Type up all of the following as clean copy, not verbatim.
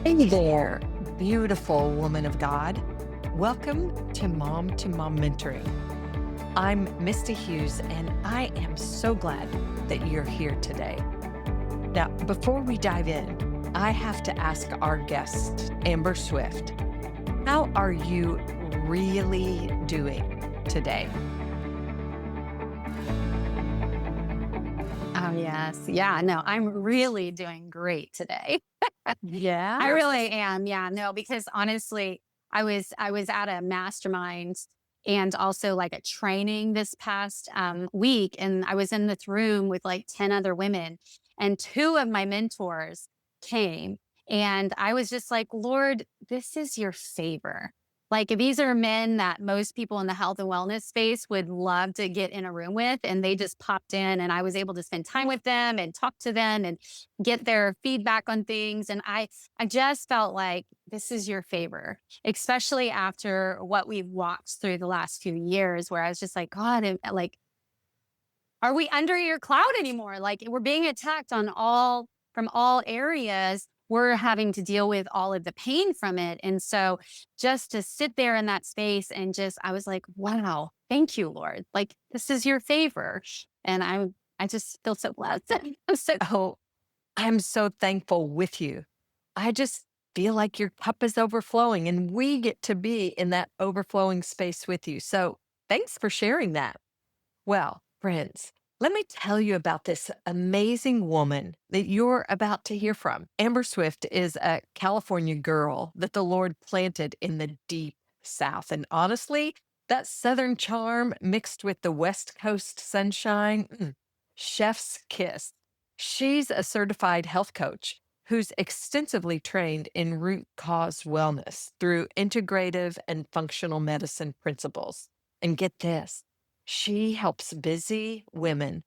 Hey there, beautiful woman of God. Welcome to Mom Mentoring. I'm Misty Hughes, and I am so glad that you're here today. Now, before we dive in, I have to ask our guest, Amber Swift, how are you really doing today? Oh, yes. Yeah, no, I'm really doing great today. Yeah. I really am. Yeah, no, because honestly, I was at a mastermind and also like a training this past week, and I was in this room with like 10 other women, and two of my mentors came, and I was just like, Lord, this is your favor. Like these are men that most people in the health and wellness space would love to get in a room with, and they just popped in, and I was able to spend time with them and talk to them and get their feedback on things. And I just felt like this is your favor, especially after what we've walked through the last few years, where I was just like, God, like, are we under your cloud anymore? Like, we're being attacked from all areas. We're having to deal with all of the pain from it. And so just to sit there in that space and I was like, wow, thank you, Lord. Like, this is your favor. And I just feel so blessed. I'm so Oh, I'm so thankful with you. I just feel like your cup is overflowing and we get to be in that overflowing space with you. So thanks for sharing that. Well, friends, let me tell you about this amazing woman that you're about to hear from. Amber Swift is a California girl that the Lord planted in the deep South. And honestly, that Southern charm mixed with the West Coast sunshine, chef's kiss. She's a certified health coach who's extensively trained in root cause wellness through integrative and functional medicine principles. And get this, she helps busy women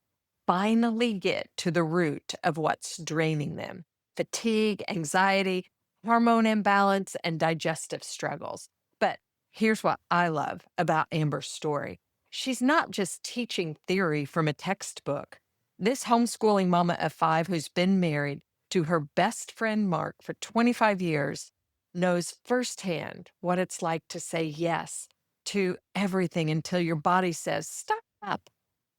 finally get to the root of what's draining them: fatigue, anxiety, hormone imbalance, and digestive struggles. But here's what I love about Amber's story: she's not just teaching theory from a textbook. This homeschooling mama of five who's been married to her best friend Mark for 25 years knows firsthand what it's like to say yes to everything until your body says, stop.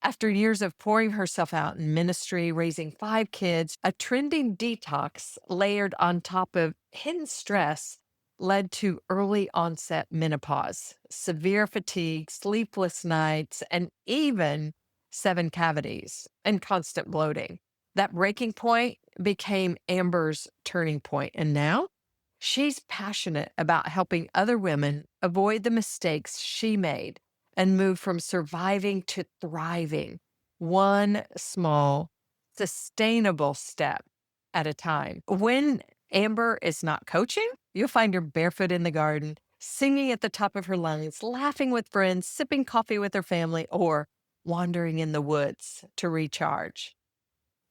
After years of pouring herself out in ministry, raising five kids, a trending detox layered on top of hidden stress led to early onset menopause, severe fatigue, sleepless nights, and even seven cavities and constant bloating. That breaking point became Amber's turning point, and now she's passionate about helping other women avoid the mistakes she made and move from surviving to thriving, one small, sustainable step at a time. When Amber is not coaching, you'll find her barefoot in the garden, singing at the top of her lungs, laughing with friends, sipping coffee with her family, or wandering in the woods to recharge.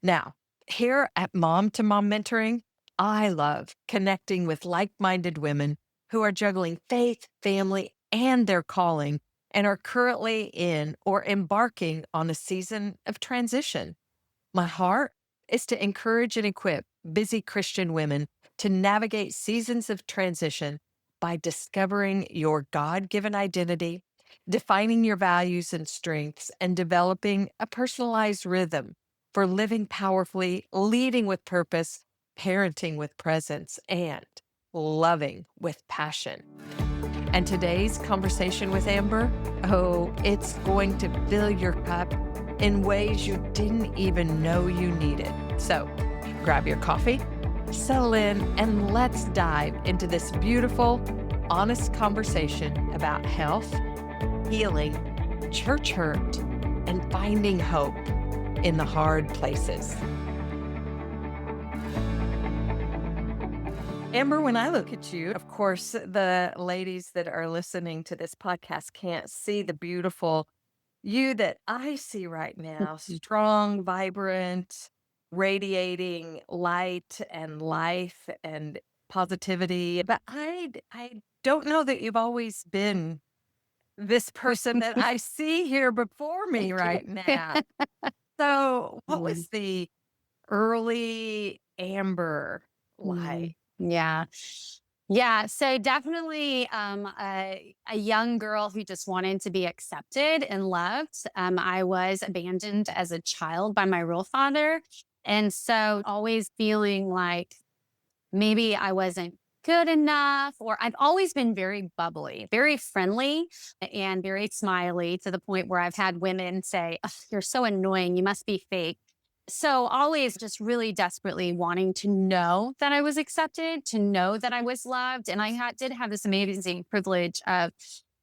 Now, here at Mom to Mom Mentoring, I love connecting with like minded women who are juggling faith, family, and their calling and are currently in or embarking on a season of transition. My heart is to encourage and equip busy Christian women to navigate seasons of transition by discovering your God given identity, defining your values and strengths, and developing a personalized rhythm for living powerfully, leading with purpose, parenting with presence, and loving with passion. And today's conversation with Amber, oh, it's going to fill your cup in ways you didn't even know you needed. So grab your coffee, settle in, and let's dive into this beautiful, honest conversation about health, healing, church hurt, and finding hope in the hard places. Amber, when I look at you, of course, the ladies that are listening to this podcast can't see the beautiful you that I see right now: strong, vibrant, radiating light and life and positivity. But I don't know that you've always been this person that I see here before me thank you. right now. So, what Mm, was the early Amber mm. like? Yeah. Yeah, so definitely a young girl who just wanted to be accepted and loved. I was abandoned as a child by my real father. And so always feeling like maybe I wasn't good enough, or I've always been very bubbly, very friendly, and very smiley to the point where I've had women say, "Ugh, you're so annoying. You must be fake." So, always just really desperately wanting to know that I was accepted, to know that I was loved. And did have this amazing privilege of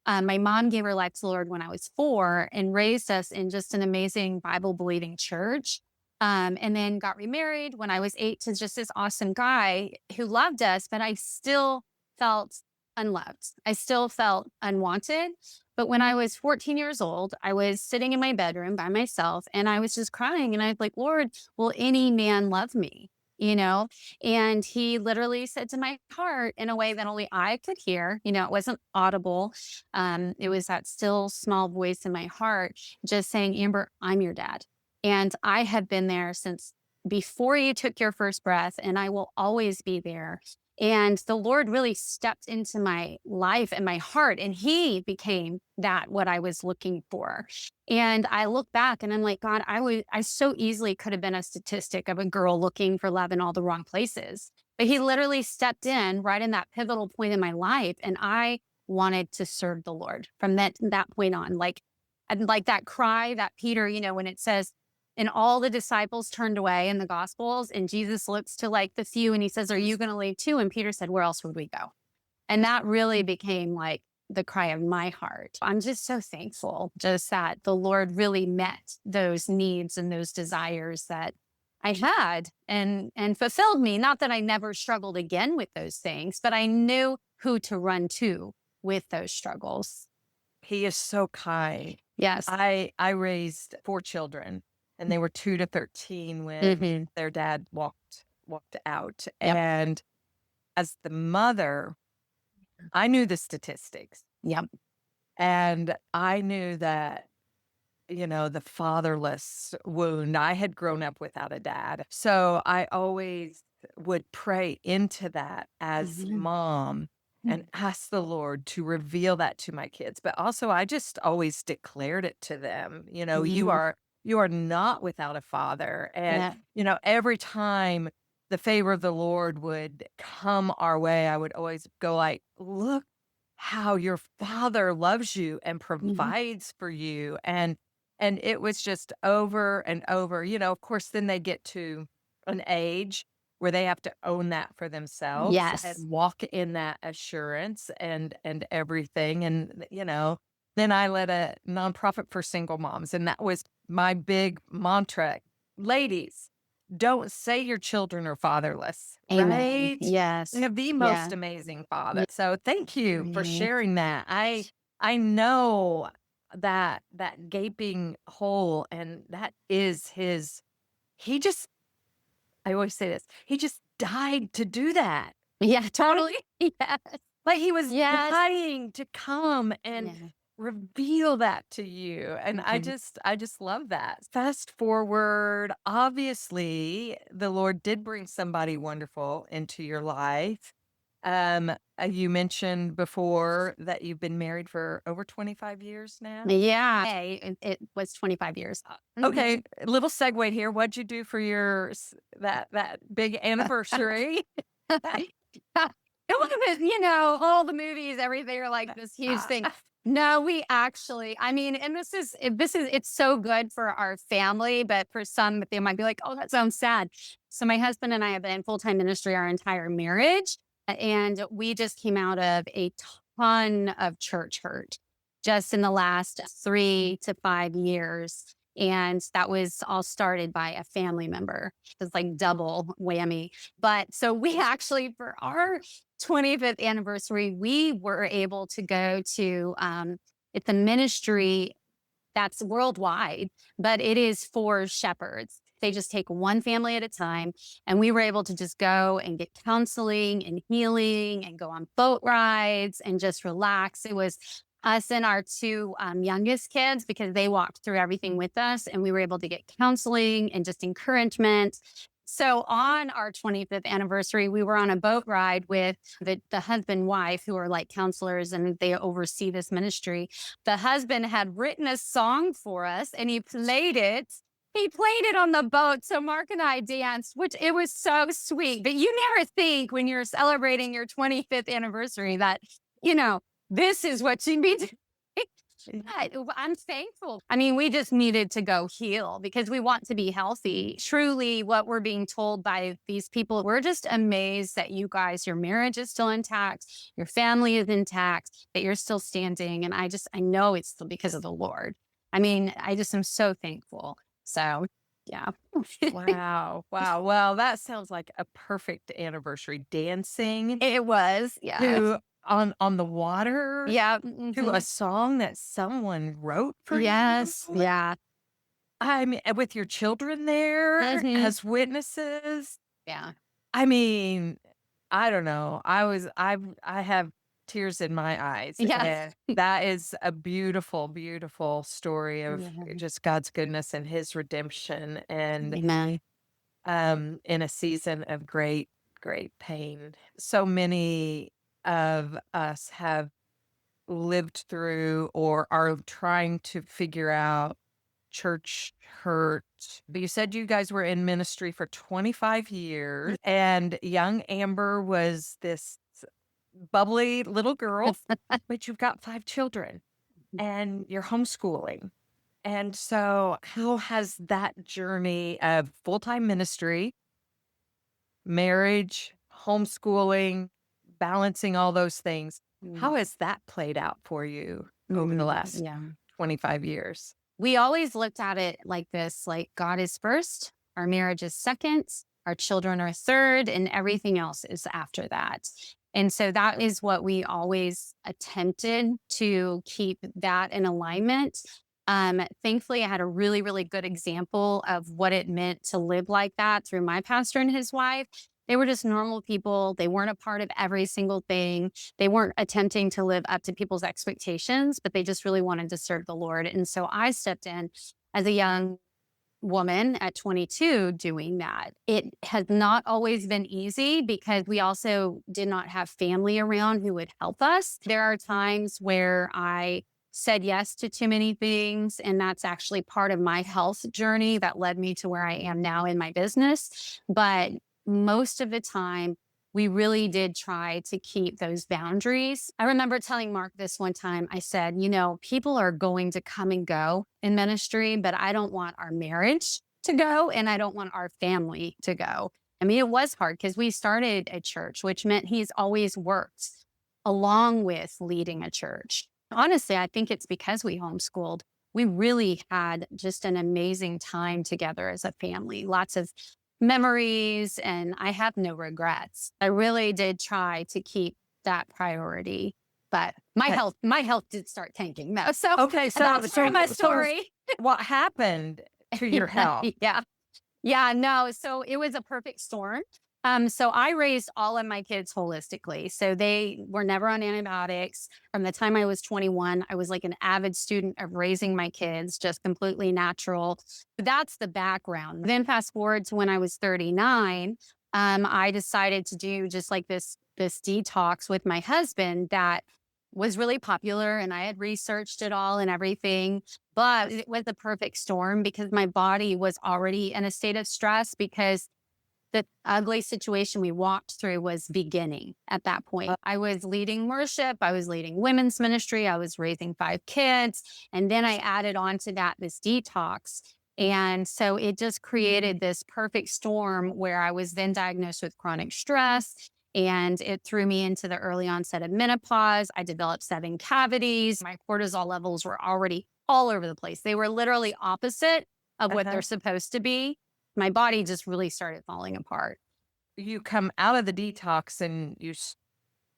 my mom gave her life to the Lord when I was 4 and raised us in just an amazing Bible believing church. And then got remarried when I was 8 to just this awesome guy who loved us, but I still felt unloved. I still felt unwanted. But when I was 14 years old, I was sitting in my bedroom by myself and I was just crying. And I was like, Lord, will any man love me? You know, and he literally said to my heart in a way that only I could hear. It wasn't audible. It was that still small voice in my heart just saying, Amber, I'm your dad. And I have been there since before you took your first breath, and I will always be there. And the Lord really stepped into my life and my heart, and He became that what I was looking for. And I look back and I'm like, God, I so easily could have been a statistic of a girl looking for love in all the wrong places. But He literally stepped in right in that pivotal point in my life, and I wanted to serve the Lord from that point on. And like that cry that Peter, when it says, and all the disciples turned away in the Gospels, and Jesus looks to like the few and he says, "Are you going to leave too?" And Peter said, "Where else would we go?" And that really became like the cry of my heart. I'm just so thankful just that the Lord really met those needs and those desires that I had and fulfilled me. Not that I never struggled again with those things, but I knew who to run to with those struggles. He is so kind. Yes. I raised 4 children, and they were 2 to 13 when Hmm. their dad walked out, Yep. and as the mother, I knew the statistics, Yep. and I knew that, the fatherless wound. I had grown up without a dad, so I always would pray into that as Mhm. mom and ask the Lord to reveal that to my kids. But also, I just always declared it to them. Mhm. You are not without a father. And, Yeah. every time the favor of the Lord would come our way, I would always go like, look how your father loves you and Mhm. provides for you. And it was just over and over. Of course, then they get to an age where they have to own that for themselves Yes. and walk in that assurance and everything. And, then I led a nonprofit for single moms, and that was my big mantra. Ladies, don't say your children are fatherless, Amen. right? They Yes. have the most Yeah. amazing father. Yeah. So thank you for Right. sharing that. I know that gaping hole, and that is his. He just I always say this, he just died to do that, Yeah, right? totally. Yes. Like, he was Yes. dying to come and Yeah. reveal that to you, and Mhm. I just love that. Fast forward, obviously, the Lord did bring somebody wonderful into your life. You mentioned before that you've been married for over 25 years now? Yeah. Hey, it was 25 years. Okay, a little segue here. What'd you do for your that big anniversary? It was, all the movies, everything are like this huge thing. No, we actually, I mean, and it's so good for our family, but for some, they might be like, oh, that sounds sad. So my husband and I have been in full-time ministry our entire marriage. And we just came out of a ton of church hurt just in the last 3 to 5 years. And that was all started by a family member. It's like double whammy. But so we actually, for our 25th anniversary, we were able to go to it's a ministry that's worldwide, but it is for shepherds. They just take one family at a time. And we were able to just go and get counseling and healing and go on boat rides and just relax. It was us and our two youngest kids because they walked through everything with us and we were able to get counseling and just encouragement. So on our 25th anniversary, we were on a boat ride with the husband wife who are like counselors and they oversee this ministry. The husband had written a song for us and he played it. He played it on the boat. So Mark and I danced, which it was so sweet. But you never think when you're celebrating your 25th anniversary that, you know, this is what you need to I'm thankful. I mean, we just needed to go heal because we want to be healthy. Truly, what we're being told by these people, we're just amazed that you guys, your marriage is still intact, your family is intact, that you're still standing. And I know it's still because of the Lord. I mean, I just am so thankful. So, yeah. Wow. Wow. Well, that sounds like a perfect anniversary. Dancing It was. Yeah. to on the water Yeah. to a song that someone wrote for you. Yes. Yeah. I mean, with your children there Mhm. as witnesses. Yeah. I mean, I don't know. I have tears in my eyes, Yes. and that is a beautiful, beautiful story of Yeah. just God's goodness and his redemption and Amen. in a season of great, great pain. So many of us have lived through or are trying to figure out church hurt. But you said you guys were in ministry for 25 years, and young Amber was this bubbly little girl, but you've got 5 children and you're homeschooling. And so, how has that journey of full time ministry, marriage, homeschooling, balancing all those things, Mm, how has that played out for you over the mhm, last yeah. 25 years? We always looked at it like this, like God is first, our marriage is second, our children are third, and everything else is after that. And so that is what we always attempted to keep that in alignment. Thankfully, I had a really, really good example of what it meant to live like that through my pastor and his wife. They were just normal people. They weren't a part of every single thing. They weren't attempting to live up to people's expectations, but they just really wanted to serve the Lord. And so I stepped in as a young woman at 22 doing that. It has not always been easy because we also did not have family around who would help us. There are times where I said yes to too many things, and that's actually part of my health journey that led me to where I am now in my business. But most of the time, we really did try to keep those boundaries. I remember telling Mark this one time. I said, people are going to come and go in ministry, but I don't want our marriage to go and I don't want our family to go. I mean, it was hard because we started a church, which meant he's always worked along with leading a church. Honestly, I think it's because we homeschooled. We really had just an amazing time together as a family. Lots of memories, and I have no regrets. I really did try to keep that priority, but Okay. my health did start tanking though. So Okay, so that's part of my so story. what happened to your health? Yeah. Yeah, no. So it was a perfect storm. So I raised all of my kids holistically. So they were never on antibiotics. From the time I was 21, I was like an avid student of raising my kids, just completely natural. That's the background. Then fast forward to when I was 39, I decided to do just like this detox with my husband that was really popular and I had researched it all and everything. But it was the perfect storm because my body was already in a state of stress because the ugly situation we walked through was beginning at that point. I was leading worship, I was leading women's ministry, I was raising 5 kids. And then I added on to that this detox. And so it just created this perfect storm where I was then diagnosed with chronic stress. And it threw me into the early onset of menopause. I developed 7 cavities. My cortisol levels were already all over the place. They were literally opposite of what they're Uh-huh. supposed to be. My body just really started falling apart. You come out of the detox and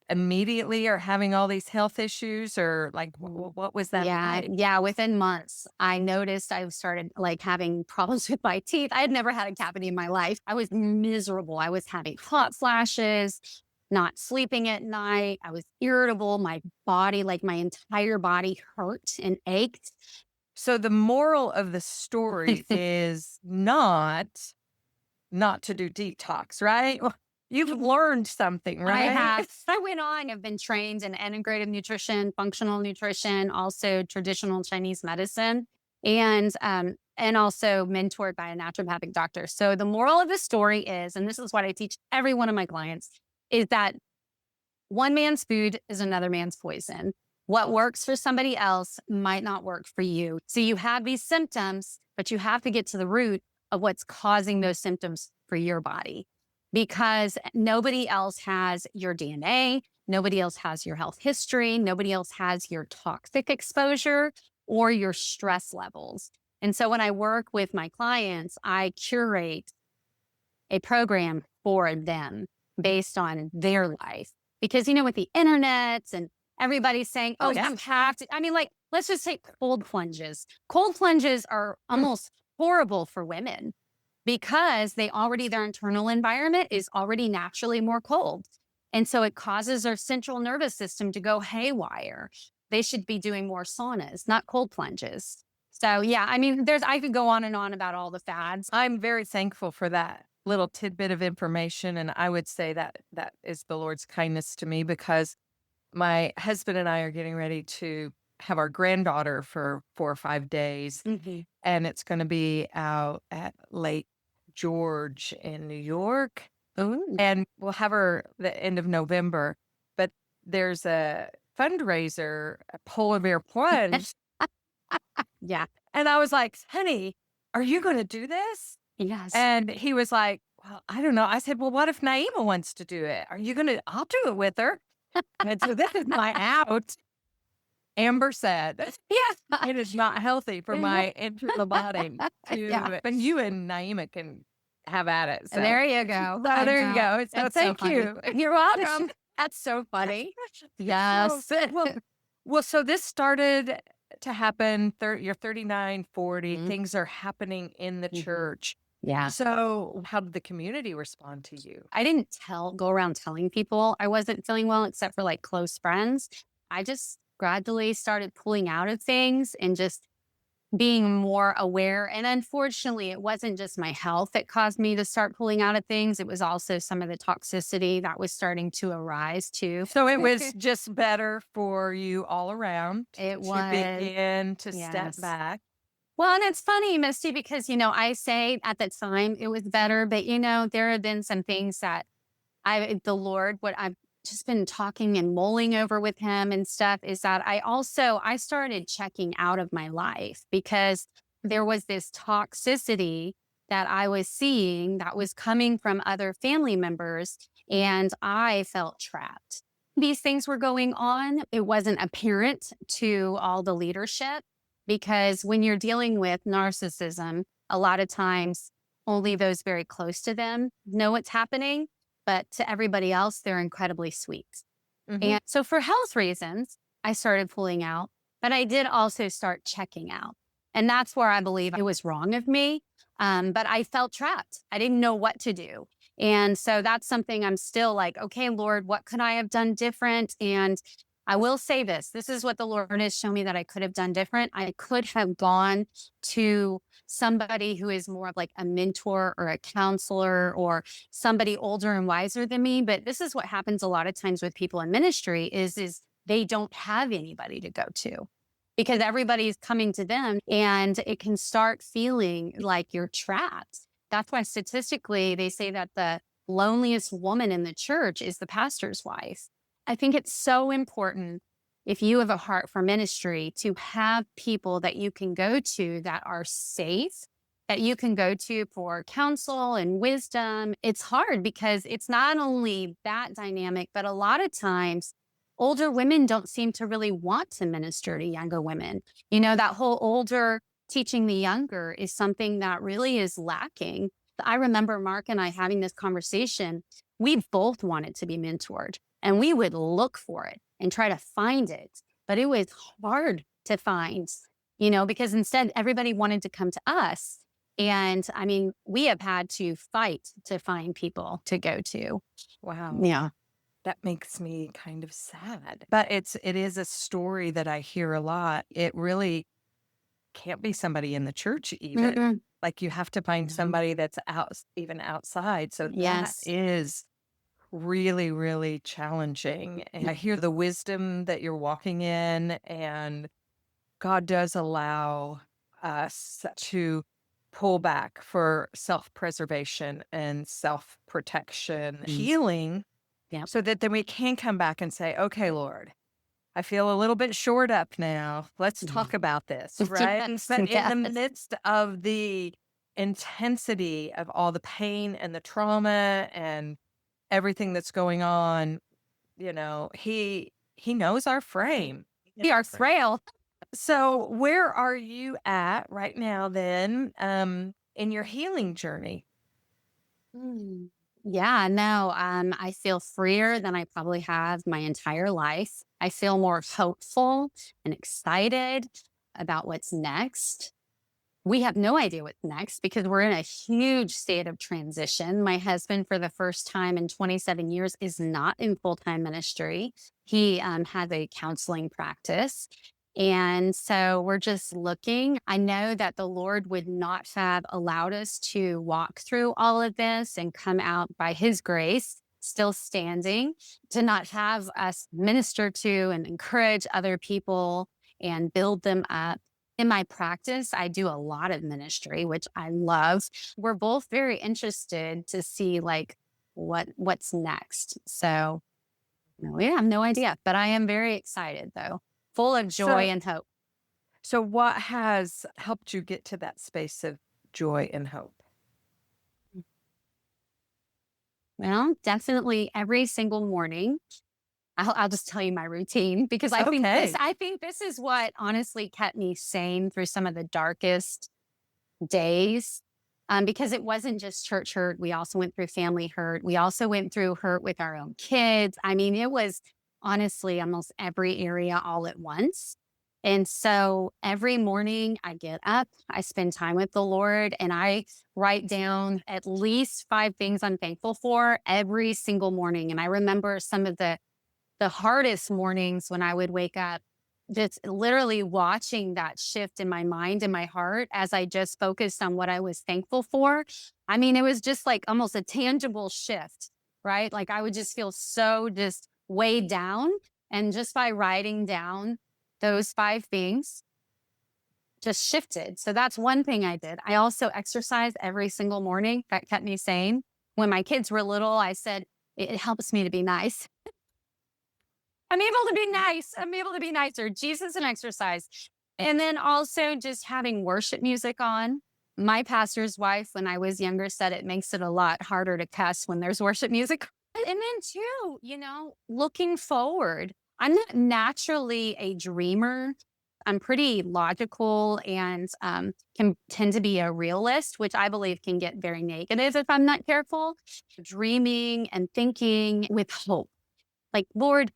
immediately are having all these health issues or like Mm. what was that Yeah, like? yeah, within months, I noticed I started, like, having problems with my teeth. I had never had a cavity in my life. I was miserable. I was having hot flashes, not sleeping at night. I was irritable. My body, like, my entire body hurt and ached. So the moral of the story is not not to do detox, right? Well, you've learned something, I right? have. I went on. I've been trained in integrative nutrition, functional nutrition, also traditional Chinese medicine, and also mentored by a naturopathic doctor. So the moral of the story is, and this is what I teach every one of my clients, is that one man's food is another man's poison. What works for somebody else might not work for you. So you have these symptoms, but you have to get to the root of what's causing those symptoms for your body because nobody else has your DNA. Nobody else has your health history. Nobody else has your toxic exposure or your stress levels. And so when I work with my clients, I curate a program for them based on their life. Because, with the internet and everybody's saying, Oh, oh, yeah. you have to, I mean, like, let's just take cold plunges. Cold plunges are Mm. almost horrible for women because their internal environment is already naturally more cold. And so it causes our central nervous system to go haywire. They should be doing more saunas, not cold plunges. So yeah, I mean, I could go on and on about all the fads. I'm very thankful for that little tidbit of information, and I would say that that is the Lord's kindness to me because my husband and I are getting ready to have our granddaughter for 4 or 5 days, Mhm. and it's gonna be out at Lake George in New York, Ooh. and we'll have her the end of November, but there's a fundraiser, a polar bear plunge, Yeah. and I was like, "Honey, are you gonna do this?" Yes. And he was like, "Well, I don't know." I said, "Well, what if Naima wants to do it? Are you gonna" "I'll do it with her." And so this is my out. Amber said, Yeah. "It is not healthy for my internal body Yeah. to" but you and Naima can have at it, so There you go. so I there you know. go. So That's so thank funny. you. You're welcome. That's so funny. So, Yes. well, so this started to happen, you're 39, 40. Mhm. Things are happening in the Mhm. church. Yeah. So how did the community respond to you? I didn't go around telling people I wasn't feeling well, except for like close friends. I just gradually started pulling out of things and just being more aware. And unfortunately, it wasn't just my health that caused me to start pulling out of things. It was also some of the toxicity that was starting to arise too. So it was just better for you all around It to was, begin to step yes. back. Well, and it's funny, Misty, because, I say at the time it was better, but, there have been some things that the Lord, what I've just been talking and mulling over with him and stuff is that I started checking out of my life because there was this toxicity that I was seeing that was coming from other family members and I felt trapped. These things were going on. It wasn't apparent to all the leadership because when you're dealing with narcissism, a lot of times only those very close to them know what's happening, but to everybody else, they're incredibly sweet. Mhm. And so for health reasons, I started pulling out, but I did also start checking out. And that's where I believe it was wrong of me. But I felt trapped. I didn't know what to do. And so that's something I'm still like, okay, Lord, what could I have done different? And I will say this is what the Lord has shown me that I could have done different. I could have gone to somebody who is more of like a mentor or a counselor or somebody older and wiser than me. But this is what happens a lot of times with people in ministry is they don't have anybody to go to because everybody's coming to them and it can start feeling like you're trapped. That's why statistically they say that the loneliest woman in the church is the pastor's wife. I think it's so important if you have a heart for ministry to have people that you can go to that are safe, that you can go to for counsel and wisdom. It's hard because it's not only that dynamic, but a lot of times older women don't seem to really want to minister to younger women. That whole older teaching the younger is something that really is lacking. I remember Mark and I having this conversation. We both wanted to be mentored and we would look for it and try to find it, but it was hard to find, because instead everybody wanted to come to us. And I mean, we have had to fight to find people to go to. Wow. Yeah. That makes me kind of sad. But it is a story that I hear a lot. It really can't be somebody in the church even. Mm-mm. Like, you have to find No. somebody that's even outside. So that Yes. is really, really challenging. And I hear the wisdom that you're walking in, and God does allow us to pull back for self preservation and self protection, Mm. healing, Yep. so that then we can come back and say, okay, Lord, I feel a little bit shored up now. Let's Yeah. talk about this, right? Yes. But in the Yes. midst of the intensity of all the pain and the trauma and everything that's going on, he knows our frame. We are frail. So, where are you at right now then, in your healing journey? Mm. Yeah, no, I feel freer than I probably have my entire life. I feel more hopeful and excited about what's next. We have no idea what's next because we're in a huge state of transition. My husband, for the first time in 27 years, is not in full time ministry. He has a counseling practice. And so we're just looking. I know that the Lord would not have allowed us to walk through all of this and come out by his grace, still standing, to not have us minister to and encourage other people and build them up. In my practice, I do a lot of ministry, which I love. We're both very interested to see like what's next. So no, we have no idea, but I am very excited though, full of joy So and hope. so what has helped you get to that space of joy and hope? Well, definitely every single morning. I'll just tell you my routine because I think this Okay. I think this is what honestly kept me sane through some of the darkest days. Because it wasn't just church hurt. We also went through family hurt. We also went through hurt with our own kids. I mean, it was honestly almost every area all at once. And so every morning I get up, I spend time with the Lord, and I write down at least 5 things I'm thankful for every single morning. And I remember some of the hardest mornings when I would wake up, just literally watching that shift in my mind and my heart as I just focused on what I was thankful for. I mean, it was just like almost a tangible shift, right? Like I would just feel so just weighed down. And just by writing down those 5 things, just shifted. So that's one thing I did. I also exercise every single morning. That kept me sane. When my kids were little, I said, it helps me to be nice. I'm able to be nice. I'm able to be nicer. Jesus and exercise. And then also just having worship music on. My pastor's wife, when I was younger, said it makes it a lot harder to cuss when there's worship music. And then, too, looking forward, I'm not naturally a dreamer. I'm pretty logical and can tend to be a realist, which I believe can get very negative if I'm not careful. Dreaming and thinking with hope. Like, Lord,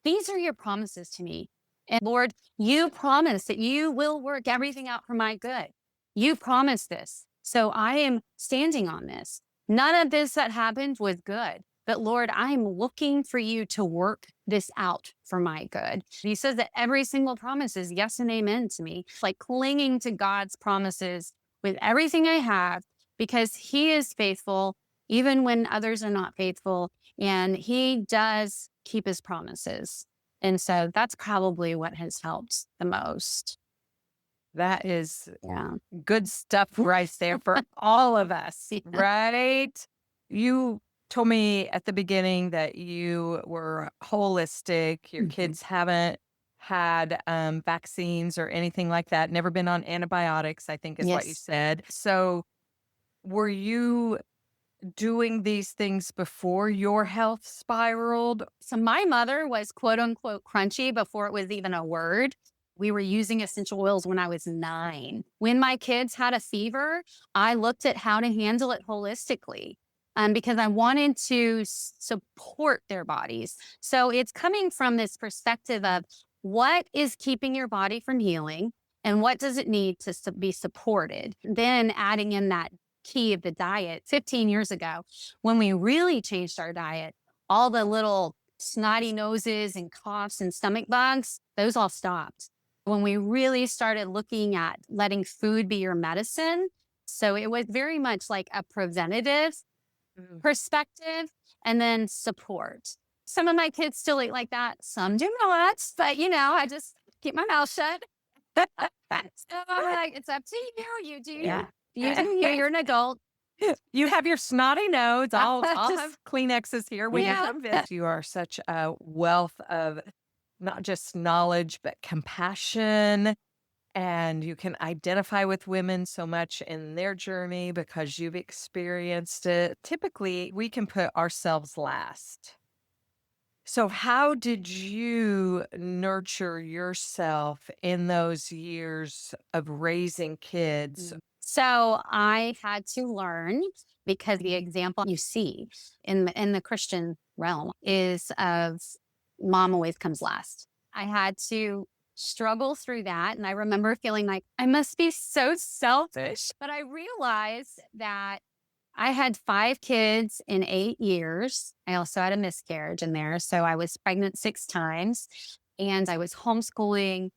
these are your promises to me. And Lord, you promise that you will work everything out for my good. You promised this. So I am standing on this. None of this that happened was good. But Lord, I am looking for you to work this out for my good. He says that every single promise is yes and amen to me. It's like clinging to God's promises with everything I have because he is faithful, even when others are not faithful. And he does keep his promises. And so that's probably what has helped the most. That is Yeah. good stuff right there for all of us, Yeah. right? You told me at the beginning that you were holistic. Your Mhm. kids haven't had vaccines or anything like that, never been on antibiotics, I think is what you Yes. said. So, were you doing these things before your health spiraled? So my mother was quote unquote crunchy before it was even a word. We were using essential oils when I was 9. When my kids had a fever, I looked at how to handle it holistically because I wanted to support their bodies. So it's coming from this perspective of what is keeping your body from healing and what does it need to be supported. Then adding in that key of the diet 15 years ago when we really changed our diet, all the little snotty noses and coughs and stomach bugs, those all stopped. when we really started looking at letting food be your medicine. So it was very much like a preventative Mm. perspective and then support. Some of my kids still eat like that, some do not, but I just keep my mouth shut. So I'm like, it's up to you. Yeah. You're an adult. You have your snotty nose. I'll Just, have Kleenexes here when you're yeah. convinced. You are such a wealth of not just knowledge, but compassion. And you can identify with women so much in their journey because you've experienced it. Typically, we can put ourselves last. So, how did you nurture yourself in those years of raising kids? So I had to learn because the example you see in the Christian realm is of mom always comes last. I had to struggle through that. And I remember feeling like I must be so selfish. But I realized that I had 5 kids in 8 years. I also had a miscarriage in there. So I was pregnant 6 times and I was homeschooling.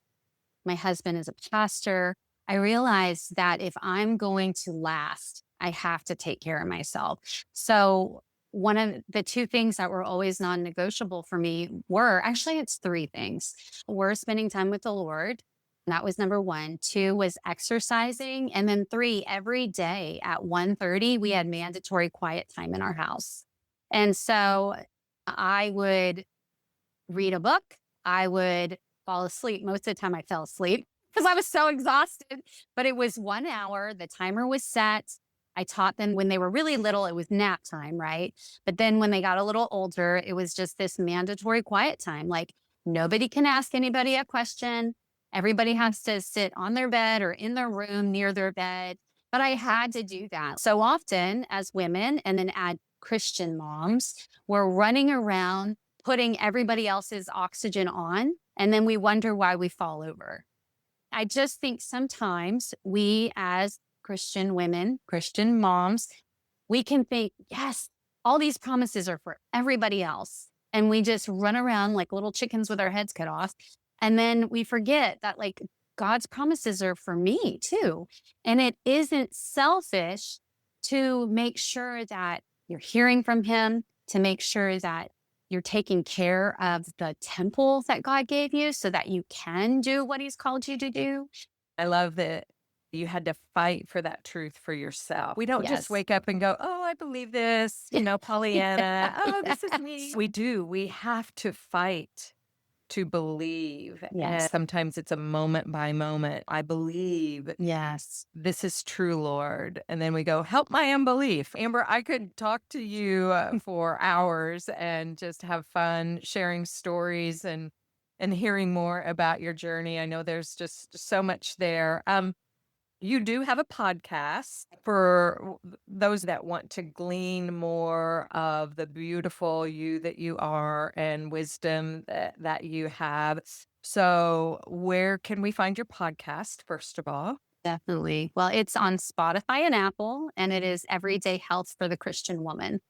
My husband is a pastor. I realized that if I'm going to last, I have to take care of myself. So, one of the two things that were always non negotiable for me were actually, it's three things. Were spending time with the Lord. That was number one. Two was exercising. And then three, every day at 1:30, we had mandatory quiet time in our house. And so I would read a book. I would fall asleep. Most of the time, I fell asleep because I was so exhausted. But it was 1 hour. The timer was set. I taught them when they were really little, it was nap time, right? But then when they got a little older, it was just this mandatory quiet time. Like nobody can ask anybody a question. Everybody has to sit on their bed or in their room near their bed. But I had to do that. So often, as women, and then add Christian moms, we're running around putting everybody else's oxygen on, and then we wonder why we fall over. I just think sometimes we, as Christian women, Christian moms, we can think, yes, all these promises are for everybody else. And we just run around like little chickens with our heads cut off. And then we forget that, like, God's promises are for me too. And it isn't selfish to make sure that you're hearing from Him, to make sure that you're taking care of the temple that God gave you so that you can do what He's called you to do. I love that you had to fight for that truth for yourself. We don't just Yes. wake up and go, "Oh, I believe this," Pollyanna. "Oh, this is me." We do. We have to fight to believe. And Yes. sometimes it's a moment by moment. I believe Yes. this is true, Lord. And then we go, help my unbelief. Amber, I could talk to you for hours and just have fun sharing stories and hearing more about your journey. I know there's just so much there. You do have a podcast for those that want to glean more of the beautiful you that you are and wisdom that you have. So, where can we find your podcast, first of all? Definitely. Well, it's on Spotify and Apple, and it is Everyday Health for the Christian Woman.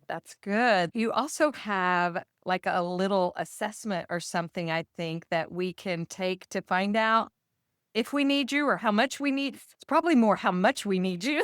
That's good. You also have like a little assessment or something, I think, that we can take to find out if we need you or how much we need. It's probably more how much we need you.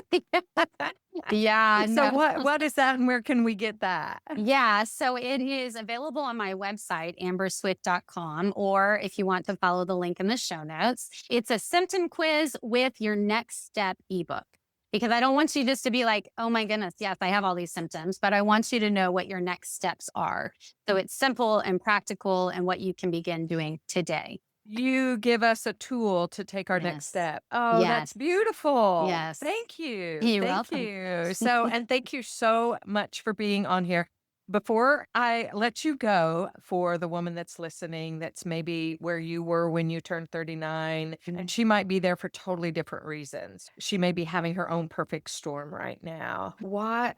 Yeah, So no. what is that and where can we get that? Yeah, so it is available on my website, amberswift.com, or if you want to follow the link in the show notes, it's a symptom quiz with your next step ebook. Because I don't want you just to be like, oh my goodness, yes, I have all these symptoms, but I want you to know what your next steps are. So it's simple and practical and what you can begin doing today. You give us a tool to take our next Yes. step. Oh, that's Yes. beautiful. Yes. Thank you. You're Thank welcome. you. So, and thank you so much for being on here. Before I let you go, for the woman that's listening, that's maybe where you were when you turned 39, and she might be there for totally different reasons. She may be having her own perfect storm right now. What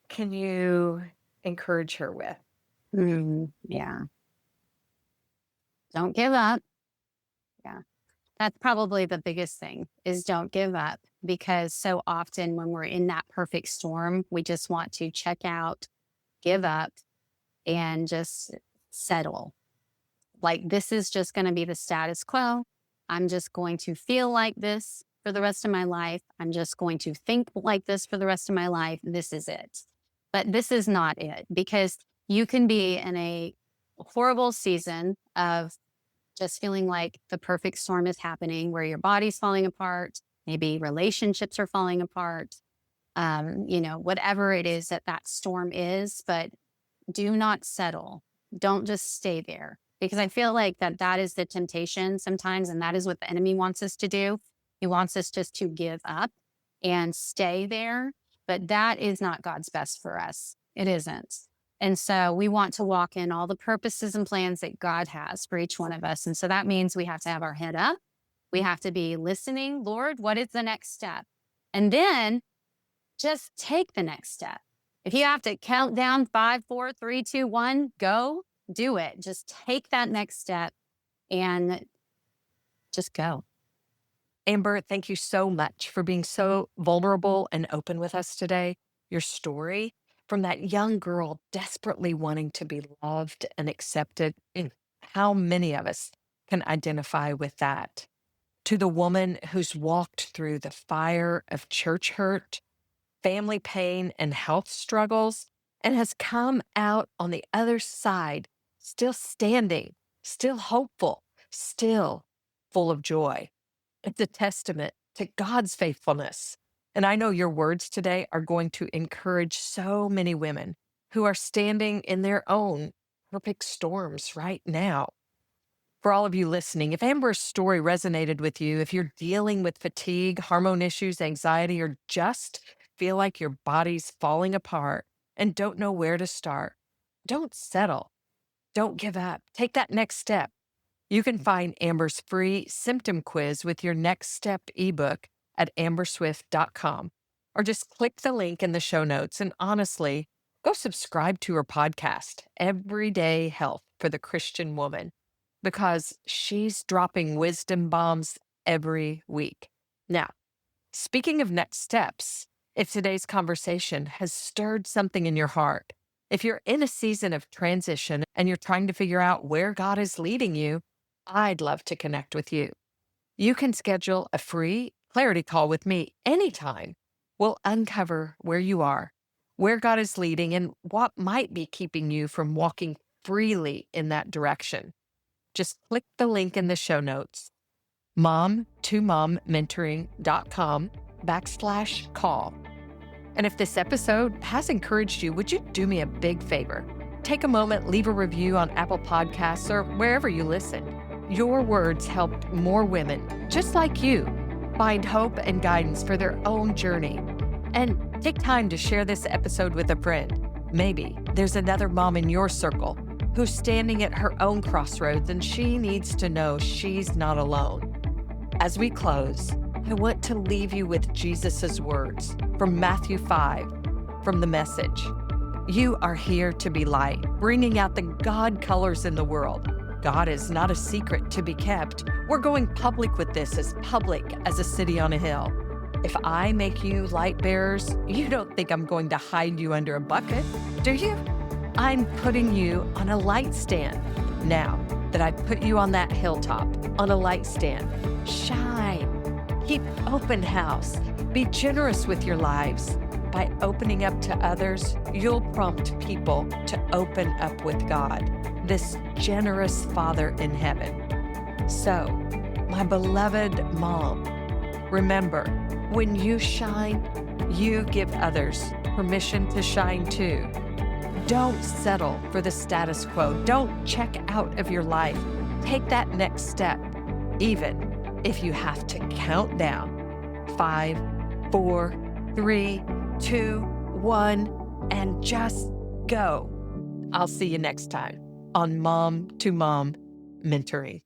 can you encourage her with? Yeah. Don't give up. Yeah. That's probably the biggest thing is don't give up because so often when we're in that perfect storm, we just want to check out, give up, and just settle. Like, this is just going to be the status quo. I'm just going to feel like this for the rest of my life. I'm just going to think like this for the rest of my life. This is it. But this is not it, because you can be in a horrible season of just feeling like the perfect storm is happening where your body's falling apart. Maybe relationships are falling apart. Whatever it is that that storm is, but do not settle. Don't just stay there, because I feel like that is the temptation sometimes. And that is what the enemy wants us to do. He wants us just to give up and stay there. But that is not God's best for us. It isn't. And so we want to walk in all the purposes and plans that God has for each one of us. And so that means we have to have our head up. We have to be listening. Lord, what is the next step? And then just take the next step. If you have to count down 5, 4, 3, 2, 1, go do it. Just take that next step and just go. Amber, thank you so much for being so vulnerable and open with us today. Your story from that young girl desperately wanting to be loved and accepted. How many of us can identify with that? To the woman who's walked through the fire of church hurt, family pain, and health struggles, and has come out on the other side, still standing, still hopeful, still full of joy. It's a testament to God's faithfulness. And I know your words today are going to encourage so many women who are standing in their own perfect storms right now. For all of you listening, if Amber's story resonated with you, if you're dealing with fatigue, hormone issues, anxiety, or just feel like your body's falling apart and don't know where to start, don't settle. Don't give up. Take that next step. You can find Amber's free symptom quiz with your next step ebook at amberswift.com, or just click the link in the show notes. And honestly, go subscribe to her podcast, Everyday Health for the Christian Woman, because she's dropping wisdom bombs every week. Now, speaking of next steps, if today's conversation has stirred something in your heart, if you're in a season of transition and you're trying to figure out where God is leading you, I'd love to connect with you. You can schedule a free clarity call with me anytime. We'll uncover where you are, where God is leading, and what might be keeping you from walking freely in that direction. Just click the link in the show notes, mom2mommentoring.com/call. And if this episode has encouraged you, would you do me a big favor? Take a moment, leave a review on Apple Podcasts or wherever you listen. Your words helped more women just like you find hope and guidance for their own journey. And take time to share this episode with a friend. Maybe there's another mom in your circle who's standing at her own crossroads and she needs to know she's not alone. As we close, I want to leave you with Jesus's words from Matthew 5 from the Message. You are here to be light, bringing out the God colors in the world. God is not a secret to be kept. We're going public with this, as public as a city on a hill. If I make you light bearers, you don't think I'm going to hide you under a bucket, do you? I'm putting you on a light stand. Now that I've put you on that hilltop, on a light stand, shine. Keep open house. Be generous with your lives. By opening up to others, you'll prompt people to open up with God, this generous Father in heaven. So, my beloved mom, remember, when you shine, you give others permission to shine too. Don't settle for the status quo. Don't check out of your life. Take that next step, even if you have to count down 5, 4, 3, 2, 1, and just go. I'll see you next time on Mom to Mom Mentoring.